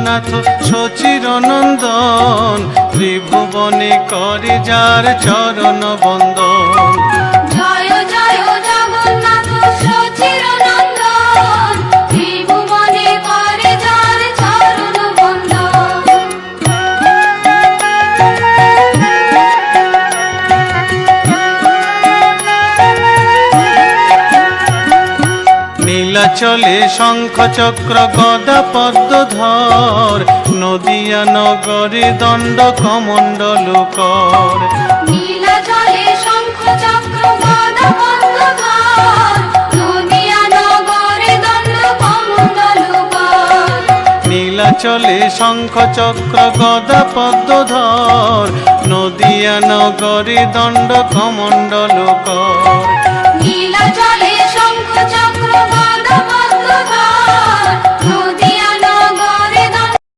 জগন্নাথ সচির নন্দন, ত্রিভুবনে করে যার চরণ বন্দন। জয় জয় জগন্নাথ সচির নন্দন, ত্রিভুবনে করে যার চরণ বন্দন। নীলাচলে শঙ্খ চক্র গদা পদ্মধর, নদিয়া নগরে দণ্ড কমণ্ডল কর। নীলাচলে শঙ্খ চক্র গদা পদ্মধর, নদিয়া নগরে দণ্ড কমণ্ডল কর। নীলাচলে শঙ্খ চক্র গদা পদ্মধর, নদিয়া নগরে দণ্ড কমণ্ডল কর। নীলাচলে শঙ্খ চক্র